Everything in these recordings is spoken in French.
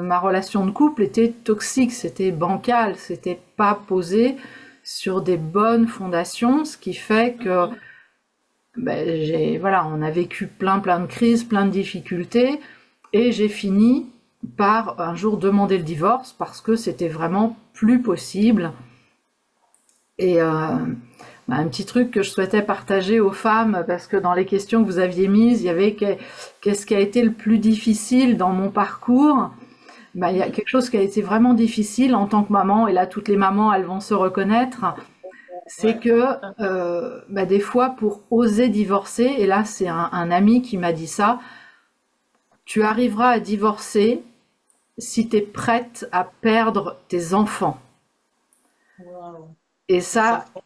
ma relation de couple était toxique, c'était bancal, c'était pas posé sur des bonnes fondations, ce qui fait que ben, voilà, on a vécu plein de crises, plein de difficultés, et j'ai fini par un jour demander le divorce parce que c'était vraiment plus possible. Et un petit truc que je souhaitais partager aux femmes, parce que dans les questions que vous aviez mises, il y avait qu'est-ce qui a été le plus difficile dans mon parcours. Ben, il y a quelque chose qui a été vraiment difficile en tant que maman, et là toutes les mamans elles vont se reconnaître, c'est Ouais. que ben, des fois pour oser divorcer, et là c'est un ami qui m'a dit ça, tu arriveras à divorcer si tu es prête à perdre tes enfants. Wow. Et Et ça, ça,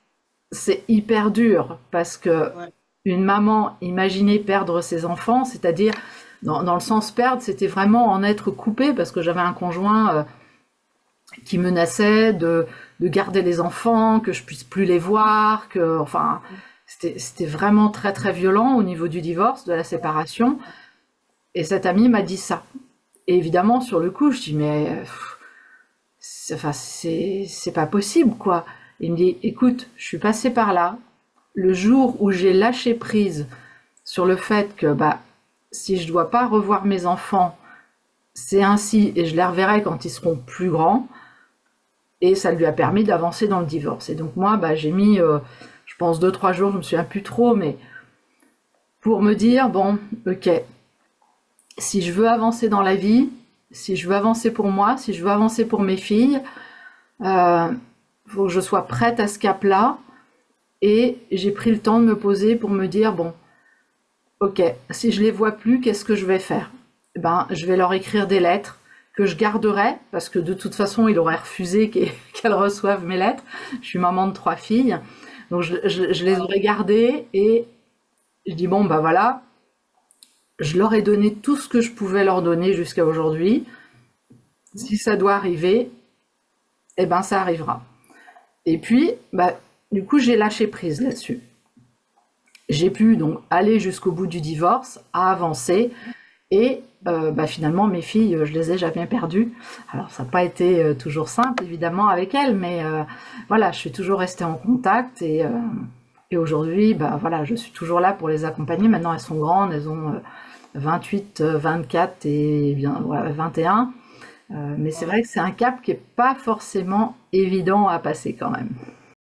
c'est hyper dur parce que ouais. une maman, imaginait perdre ses enfants, c'est-à-dire, dans le sens perdre, c'était vraiment en être coupée parce que j'avais un conjoint qui menaçait de garder les enfants, que je puisse plus les voir, que, enfin, c'était vraiment très violent au niveau du divorce, de la séparation. Et cet ami m'a dit ça. Et évidemment, sur le coup, je dis, mais enfin, c'est pas possible, quoi. Il me dit, écoute, je suis passée par là. Le jour où j'ai lâché prise sur le fait que, bah, si je dois pas revoir mes enfants, c'est ainsi, et je les reverrai quand ils seront plus grands. Et ça lui a permis d'avancer dans le divorce. Et donc moi, bah, j'ai mis, je pense 2, 3 jours, je me souviens plus trop, mais pour me dire, bon, ok, si je veux avancer dans la vie, si je veux avancer pour moi, si je veux avancer pour mes filles, euh, faut que je sois prête à ce cap-là. Et j'ai pris le temps de me poser pour me dire, bon, ok, si je les vois plus, qu'est-ce que je vais faire? Eh ben, je vais leur écrire des lettres que je garderai, parce que de toute façon, il aurait refusé qu'elles reçoivent mes lettres. Je suis maman de 3 filles, donc je les aurais gardées, et je dis, bon, bah voilà, je leur ai donné tout ce que je pouvais leur donner jusqu'à aujourd'hui. Si ça doit arriver, eh ben ça arrivera. Et puis, bah, du coup, j'ai lâché prise là-dessus. J'ai pu donc aller jusqu'au bout du divorce, à avancer, et bah, finalement mes filles, je les ai jamais perdues. Alors ça n'a pas été toujours simple évidemment avec elles, mais voilà, je suis toujours restée en contact, et aujourd'hui, bah voilà, je suis toujours là pour les accompagner. Maintenant elles sont grandes, elles ont 28, 24 et bien ouais, 21. Mais c'est vrai Wow. que c'est un cap qui est pas forcément évident à passer quand même.